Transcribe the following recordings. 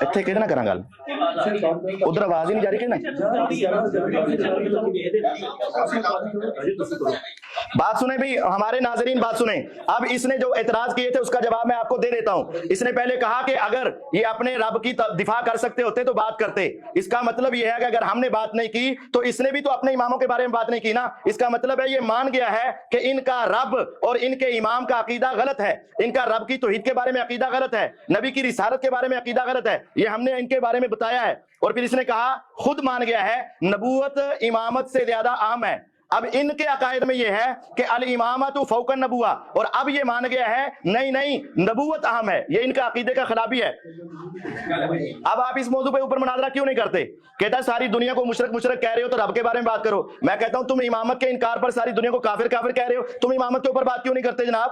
ਇੱਥੇ ਕਿਹਦੇ ਨਾਲ ਕਰਾਂ ਗੱਲ? ਉਧਰ ਆਵਾਜ਼ ਹੀ ਨਹੀਂ ਜਾ ਰਹੀ कि बात सुने भी हमारे नाजरीन, बात सुने। अब इसने जो एतराज किए थे उसका जवाब मैं आपको दे देता हूं। इसने पहले कहा कि अगर ये अपने रब की दिफा कर सकते होते तो बात करते। इसका मतलब ये है कि अगर हमने बात नहीं की तो इसने भी तो अपने इमामों के बारे में बात नहीं की ना। इसका मतलब है ये मान गया है कि इनका रब और इनके इमाम का अकीदा गलत है, इनका रब की तौहीद के बारे में अकीदा गलत है, नबी की रिसालत के बारे में अकीदा गलत है। ये हमने इनके बारे में बताया है। और फिर इसने कहा, खुद मान गया है नबूवत इमामत से ज्यादा अहम है। अब इनके अकायद में यह है कि अल इमामतु फौकन नबुवा, और अब ये मान गया है नहीं नहीं नबूवत अहम है। ये इनका अकीदे का खिलाफी है। अब आप इस मौजू पे ऊपर मुनाजरा क्यों नहीं करते? कहता है सारी दुनिया को मुशरक मुशरक कह रहे हो तो रब के बारे में बात करो। मैं कहता हूं तुम इमामत के इनकार पर सारी दुनिया को काफिर काफिर कह रहे हो, तुम इमामत के ऊपर बात क्यों नहीं करते जनाब?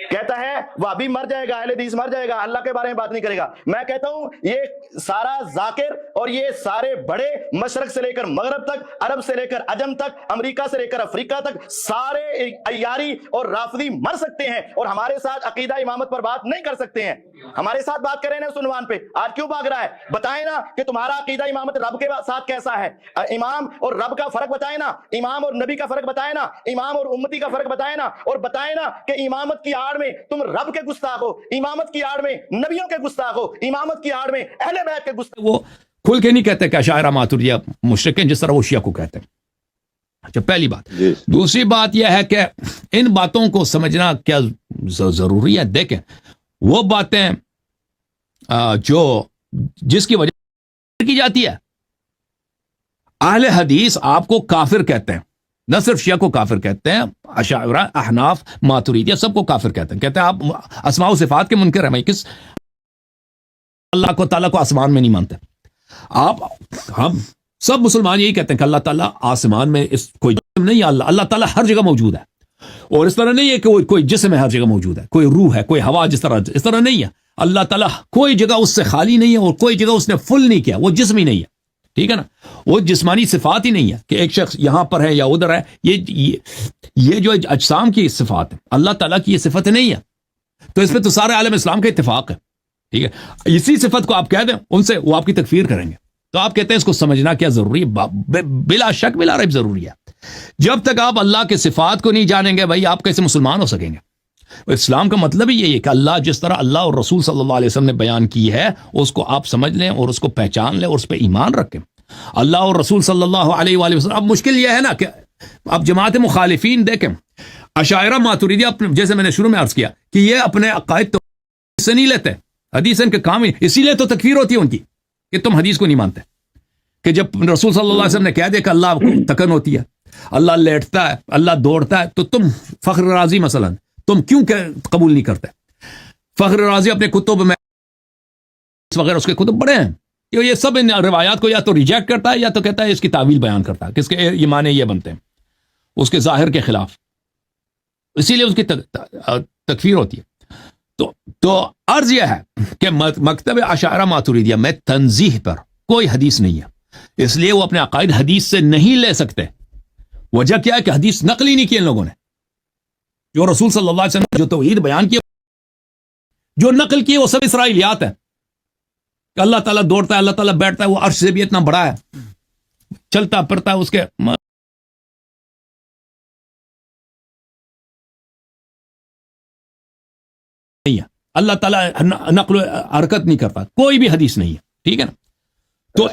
कहता है वहाबी मर जाएगा, अहले हदीस मर जाएगा, अल्लाह के बारे में बात नहीं करेगा। मैं कहता हूं ये सारा जाकिर और ये सारे बड़े मशरक से लेकर मगरब तक, अरब से लेकर अजम तक, अमेरिका से लेकर अफ्रीका तक, सारे अय्यारी और राफदी मर सकते हैं और हमारे साथ अकीदा इमामत पर बात नहीं कर सकते हैं। हमारे साथ बात करें ना उस उन्वान पे। आज क्यों भाग रहा है? बताए ना कि तुम्हारा अकीदा इमामत रब के साथ कैसा है। इमाम और रब का फर्क बताए ना, इमाम और नबी का फर्क बताए ना, इमाम और उम्मती का फर्क बताए ना, और बताए ना कि इमामत की आड़ में तुम रब के गुस्ताख हो, इमामत की आड़ में नबियों के गुस्ताख हो, इमामत की आड़ में अहले बैत के गुस्ताख। वो खुल के नहीं कहते कि अशायरा मातुरिदिया मुशरिक हैं जिस तरह वो शिया को कहते हैं। अच्छा, पहली बात। दूसरी बात यह है कि इन बातों को समझना क्या जरूरी है। देखें, वो बातें जो जिसकी वजह की जाती है, अहले हदीस आपको काफिर कहते हैं, न सिर्फ शिया को काफिर कहते हैं, अशायरा, अहनाफ, मातुरीदिया सबको काफिर कहते हैं। कहते हैं आप अस्मा व सिफात के मुनकर हैं। भाई किस अल्लाह को ताला को आसमान में नहीं मानते आप? हम सब मुसलमान यही कहते हैं कि अल्लाह ताला आसमान में इस कोई जिस्म नहीं है। अल्लाह ताला हर जगह मौजूद है। और इस तरह नहीं है कि कोई जिस्म है हर जगह मौजूद है, कोई रूह है, कोई हवा, जिस तरह इस तरह नहीं है। अल्लाह ताला कोई जगह उससे खाली नहीं है और कोई जगह उसने फुल नहीं किया। वो जिस्म ही नहीं है, ठीक है ना। वो जिस्मानी सिफात ही नहीं है कि एक शख्स यहां पर है या उधर है। ये जो अजसाम की सिफात है, अल्लाह ताला की ये सिफत नहीं है। तो इस पर तो सारे आलम इस्लाम का इत्तेफाक है, ठीक है। इसी सिफत को आप कह दें उनसे, वो आपकी तकफीर करेंगे। तो आप कहते हैं इसको समझना क्या जरूरी है? बिला शक बिला रैब जरूरी है। जब तक आप अल्लाह के सिफात को नहीं जानेंगे, भाई आप कैसे मुसलमान हो सकेंगे? इस्लाम का मतलब ही यही है कि अल्लाह जिस तरह अल्लाह और रसूल सल्लल्लाहु अलैहि वसल्लम ने बयान की है उसको आप समझ लें और उसको पहचान लें और उस पर ईमान रखें। अल्लाह और रसूल सल्लल्लाहु अलैहि वसल्लम। अब मुश्किल यह है ना कि अब जमात मुखालिफीन देखें, अशायरा मातुरीदिया, जैसे मैंने शुरू में अर्ज किया कि ये अपने अकायद तो से नहीं लेते, हदीस इनके काम ही, इसीलिए तो तकफीर होती है उनकी कि तुम हदीस को नहीं मानते। कि जब रसूल सल्लल्लाहु अलैहि वसल्लम ने कह दिया कि अल्लाह को तकन होती है, अल्लाह लेटता है, अल्लाह दौड़ता है, तो तुम फख्र राजी मसलन तुम क्यों कबूल नहीं करते? फख्र राजी अपने कुतुब में वगैरह उसके कुतुब बड़े हैं, ये सब इन रिवायात को या तो रिजेक्ट करता है या तो कहता है इसकी तावील बयान करता है, किसके ये माने ये बनते हैं उसके जाहिर के खिलाफ, इसीलिए उसकी तकफीर होती है। तो अर्ज यह है कि मकतब अशायरा मातुरीदिया में तंजीह पर कोई हदीस नहीं है, इसलिए वो अपने अकायद हदीस से नहीं ले सकते। वजह क्या है कि हदीस नकल ही नहीं की इन लोगों ने। जो रसूल सल्लल्लाहु अलैहि वसल्लम जो तौहीद बयान किया, जो नकल किए वो सब इसराइलियात है। अल्लाह ताला दौड़ता है, अल्लाह ताला बैठता है, वो अर्श से भी इतना बड़ा है, चलता फिरता है, उसके नहीं है। अल्लाह ताला नकल हरकत नहीं करता, कोई भी हदीस नहीं है, ठीक है ना। तो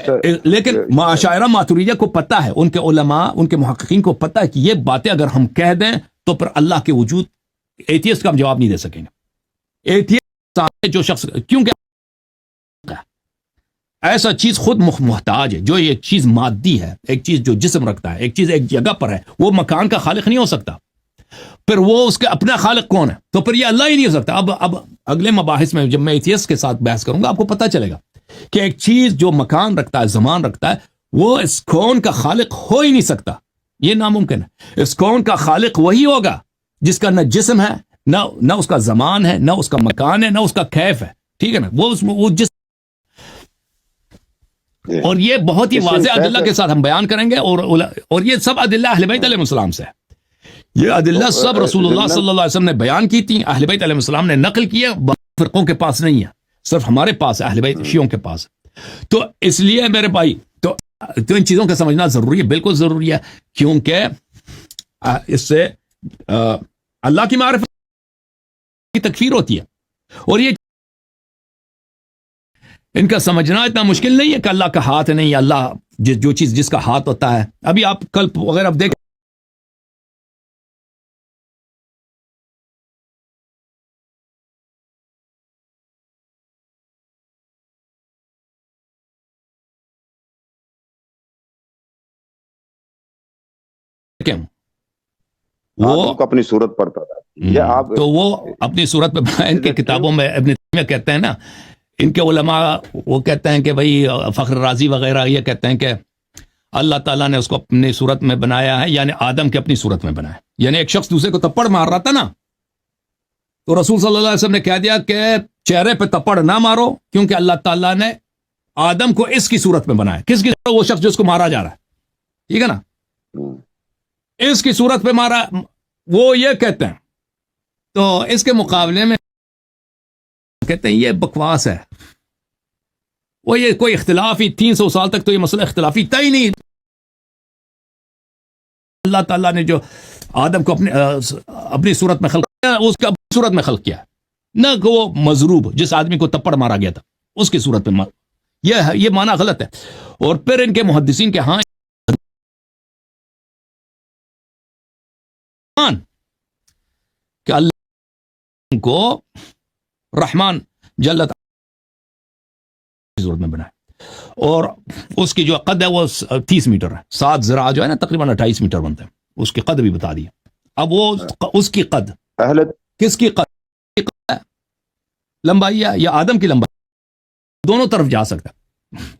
लेकिन अशायरा मातुरीदिया को पता है, उनके उलमा, उनके मुहक्किकीन को पता है कि ये बातें अगर हम कह दें तो फिर अल्लाह के वजूद, एथियस्ट का हम जवाब नहीं दे सकेंगे। एथियस्ट जो शख्स, क्योंकि ऐसा चीज खुद मुहताज है, जो एक चीज मादी है, एक चीज जो जिस्म रखता है, एक चीज एक जगह पर है, वो मकान का खालिक नहीं हो सकता। फिर वो उसके अपना खालिक कौन है? तो फिर ये अल्लाह ही नहीं हो सकता। अब अगले मबाहिस में जब मैं एथियस्ट के साथ बहस करूंगा आपको पता चलेगा कि एक चीज जो मकान रखता है, जमान रखता है, वो इस कौन का खालिक हो ही नहीं सकता, ये नामुमकिन है। इस कौन का खालिक वही होगा जिसका न जिस्म है, न उसका जमान है, न उसका मकान है, न उसका कैफ है, ठीक है ना। वो जिस और ये बहुत ही वाज़ेह अदिल्ला के साथ हम बयान करेंगे और ये सब अदिल्ला अहले बैत अलैहिस्सलाम से है। یہ عدلہ سب رسول اللہ صلی اللہ علیہ وسلم نے بیان کی تھی, اہل بیت علیہ السلام نے نقل کیا, فرقوں کے پاس نہیں ہے, صرف ہمارے پاس ہے, اہل بیت شیعوں کے پاس. تو اس لیے میرے بھائی تو ان چیزوں کا سمجھنا ضروری ہے, بالکل ضروری ہے, کیونکہ اس سے اللہ کی معرفت کی تکفیر ہوتی ہے. اور یہ ان کا سمجھنا اتنا مشکل نہیں ہے کہ اللہ کا ہاتھ نہیں ہے, اللہ جو چیز جس کا ہاتھ ہوتا ہے. ابھی آپ کل وغیرہ اب دیکھ وہ اپنی صورت پڑھتا تھا, تو وہ اپنی صورت پہ ان کی کتابوں میں ابن تیمیہ کہتے ہیں نا, ان کے علماء وہ کہتے ہیں کہ بھائی فخر رازی وغیرہ یہ کہتے ہیں کہ اللہ تعالیٰ نے اس کو اپنی صورت میں بنایا ہے, یعنی آدم کی اپنی صورت میں بنایا. یعنی ایک شخص دوسرے کو تپڑ مار رہا تھا نا, تو رسول صلی اللہ علیہ وسلم نے کہہ دیا کہ چہرے پہ تپڑ نہ مارو, کیونکہ اللہ تعالیٰ نے آدم کو اس کی صورت میں بنایا. کس کی صورت؟ وہ شخص جس کو مارا جا رہا ہے, ٹھیک ہے نا, اس کی صورت پہ مارا, وہ یہ کہتے ہیں. تو اس کے مقابلے میں کہتے ہیں یہ بکواس ہے, وہ یہ کوئی اختلافی 300 سال تک تو یہ مسئلہ اختلافی تھا ہی نہیں. اللہ تعالیٰ نے جو آدم کو اپنی صورت میں خلق کیا, اس کا اپنی صورت میں خلق کیا, نہ کہ وہ مضروب جس آدمی کو تپڑ مارا گیا تھا اس کی صورت میں یہ معنی غلط ہے. اور پھر ان کے محدثین کے ہاں کہ اللہ کو رحمان جلت صورت میں بنائے, اور اس کی جو قد ہے وہ 30 میٹر ہے, 7 ذراع جو ہے نا تقریباً 28 میٹر بنتا ہے, اس کی قد بھی بتا دیا. اب وہ اس کی قد کس کی قد لمبائی ہے یا آدم کی لمبائی, دونوں طرف جا سکتا ہے,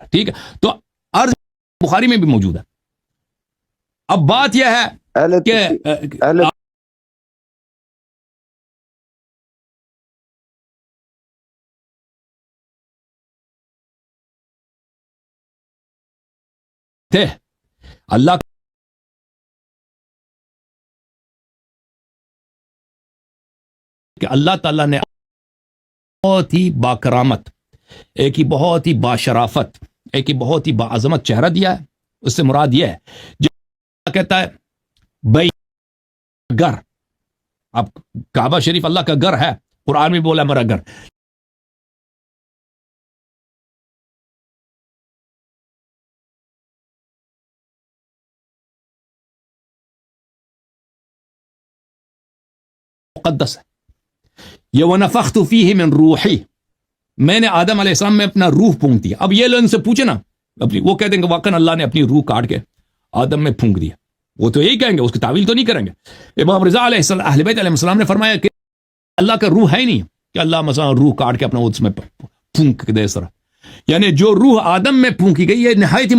ٹھیک ہے. تو عرض بخاری میں بھی موجود ہے. اب بات یہ ہے کہ تھے اللہ کہ اللہ تعالیٰ نے بہت ہی باکرامت, ایک ہی بہت ہی باشرافت, ایک ہی بہت ہی باعظمت چہرہ دیا ہے. اس سے مراد یہ ہے جو کہتا ہے بھائی گھر, اب کعبہ شریف اللہ کا گھر ہے, قرآن میں بولا میرا گھر. مقدس ہے یہ, وَنَفَخْتُ فِيهِ مِن رُوحِي, میں نے آدم علیہ السلام میں اپنا روح پھونک دیا. اب یہ لوگ ان سے پوچھے نا, وہ کہتے ہیں کہ واقعا اللہ نے اپنی روح کاٹ کے آدم میں پھونک دیا. وہ تو یہی کہیں گے, اس کی تعویل تو نہیں کریں گے. امام رضا علیہ السلام اہل بیت علیہ السلام نے فرمایا کہ اللہ کا روح ہے ہی نہیں کہ اللہ مثلا روح کاٹ کے اپنا اس میں پھونک دے. اس طرح یعنی جو روح آدم میں پھونکی گئی یہ نہایت ہی